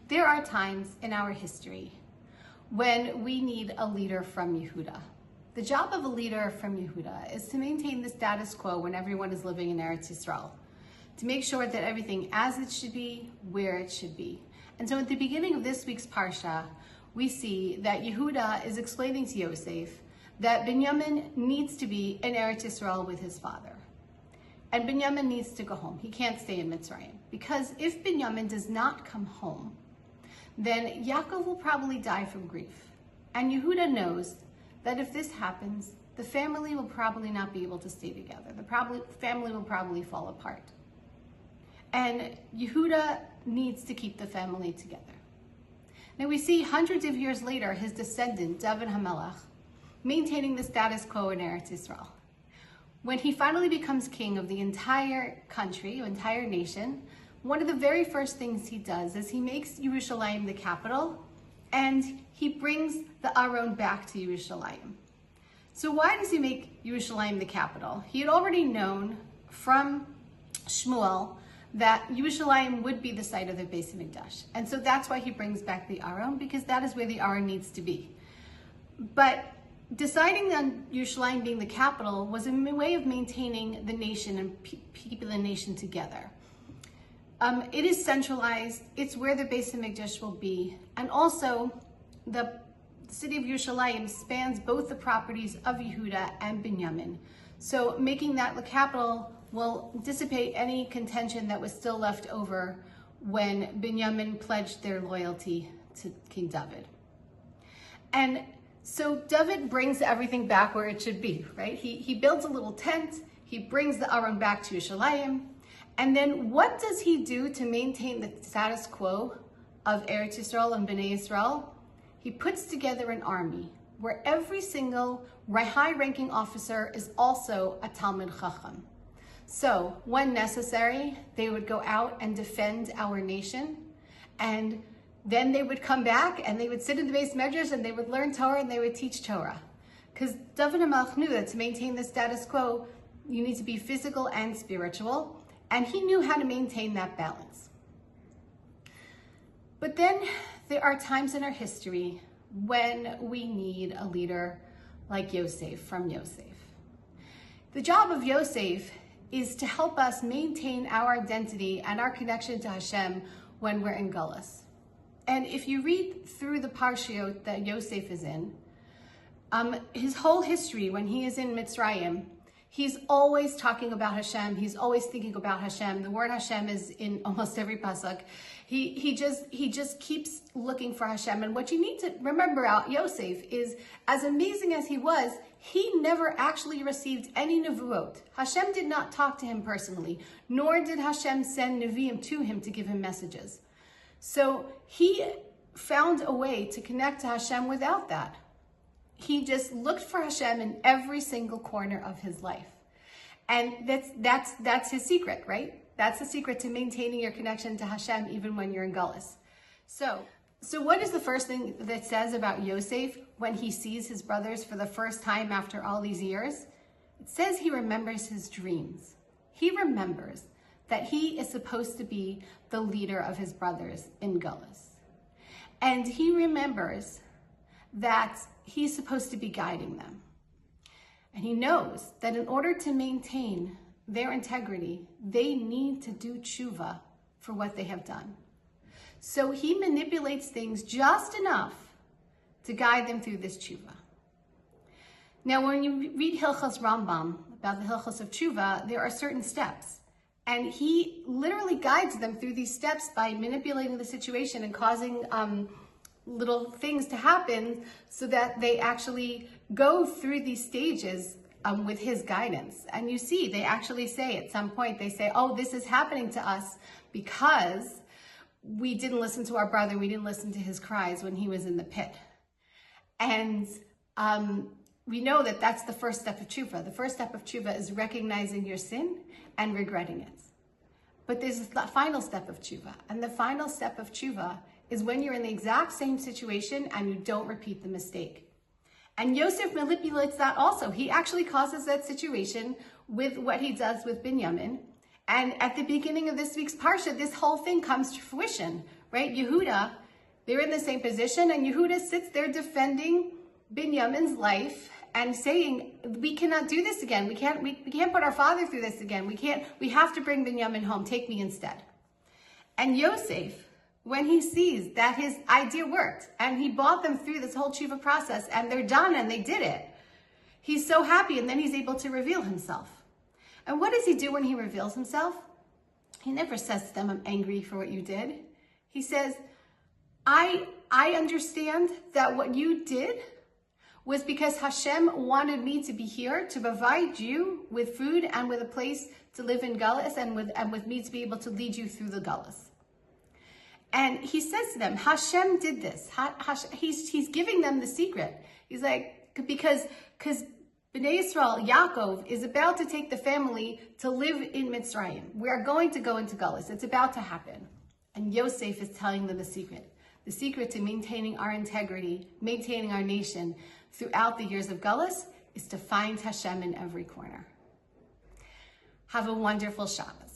There are times in our history when we need a leader from Yehuda. The job of a leader from Yehuda is to maintain the status quo when everyone is living in Eretz Yisrael, to make sure that everything as it should be, where it should be. And so at the beginning of this week's Parsha, we see that Yehuda is explaining to Yosef that Binyamin needs to be in Eretz Yisrael with his father. And Binyamin needs to go home. He can't stay in Mitzrayim. Because if Binyamin does not come home, then Yaakov will probably die from grief. And Yehuda knows that if this happens, the family will probably not be able to stay together. The family will probably fall apart. And Yehuda needs to keep the family together. Now we see hundreds of years later, his descendant, David HaMelech, maintaining the status quo in Eretz Yisrael. When he finally becomes king of the entire country, entire nation, one of the very first things he does is he makes Yerushalayim the capital, and he brings the Aron back to Yerushalayim. So why does he make Yerushalayim the capital? He had already known from Shmuel that Yerushalayim would be the site of the Beis Hamikdash. And so that's why he brings back the Aron, because that is where the Aron needs to be. But deciding on Yerushalayim being the capital was a way of maintaining the nation and keeping the nation together. It is centralized, it's where the Beis Hamikdash will be, and also the city of Yerushalayim spans both the properties of Yehuda and Binyamin. So making that the capital will dissipate any contention that was still left over when Binyamin pledged their loyalty to King David. And so David brings everything back where it should be, right? He builds a little tent, he brings the Aron back to Yerushalayim, and then what does he do to maintain the status quo of Eretz Yisrael and Bnei Yisrael? He puts together an army where every single high-ranking officer is also a Talmid Chacham. So when necessary, they would go out and defend our nation, and then they would come back and they would sit in the Beis Medrash and they would learn Torah and they would teach Torah. Because David HaMelech knew that to maintain the status quo, you need to be physical and spiritual. And he knew how to maintain that balance. But then there are times in our history when we need a leader like Yosef, from Yosef. The job of Yosef is to help us maintain our identity and our connection to Hashem when we're in Galus. And if you read through the Parshiot that Yosef is in, his whole history when he is in Mitzrayim, he's always talking about Hashem. He's always thinking about Hashem. The word Hashem is in almost every pasuk. He just keeps looking for Hashem. And what you need to remember about Yosef is, as amazing as he was, he never actually received any nevuot. Hashem did not talk to him personally, nor did Hashem send neviim to him to give him messages. So he found a way to connect to Hashem without that. He just looked for Hashem in every single corner of his life. And that's his secret, right? That's the secret to maintaining your connection to Hashem even when you're in Galus. So what is the first thing that says about Yosef when he sees his brothers for the first time after all these years? It says he remembers his dreams. He remembers that he is supposed to be the leader of his brothers in Galus. And he remembers that he's supposed to be guiding them. And he knows that in order to maintain their integrity, they need to do tshuva for what they have done. So he manipulates things just enough to guide them through this tshuva. Now, when you read Hilchos Rambam about the Hilchos of tshuva, there are certain steps. And he literally guides them through these steps by manipulating the situation and causing little things to happen so that they actually go through these stages with his guidance. And you see, they actually say at some point, they say, oh, this is happening to us because we didn't listen to our brother, we didn't listen to his cries when he was in the pit. And we know that that's the first step of tshuva. The first step of tshuva is recognizing your sin and regretting it. But there's the final step of tshuva. And the final step of tshuva is when you're in the exact same situation and you don't repeat the mistake. And Yosef manipulates that also. He actually causes that situation with what he does with Binyamin. And at the beginning of this week's Parsha, this whole thing comes to fruition, right? Yehuda, they're in the same position, and Yehuda sits there defending Binyamin's life and saying, we cannot do this again. We can't put our father through this again. We have to bring Binyamin home. Take me instead. And Yosef, when he sees that his idea worked and he brought them through this whole tshuva process and they're done and they did it, he's so happy, and then he's able to reveal himself. And what does he do when he reveals himself? He never says to them, I'm angry for what you did. He says, I understand that what you did was because Hashem wanted me to be here to provide you with food and with a place to live in Galus, and with me to be able to lead you through the Galus. And he says to them, Hashem did this. He's giving them the secret. He's like, because Bnei Yisrael, Yaakov, is about to take the family to live in Mitzrayim. We are going to go into Galus. It's about to happen. And Yosef is telling them the secret to maintaining our integrity, maintaining our nation throughout the years of Galus, is to find Hashem in every corner. Have a wonderful Shabbat.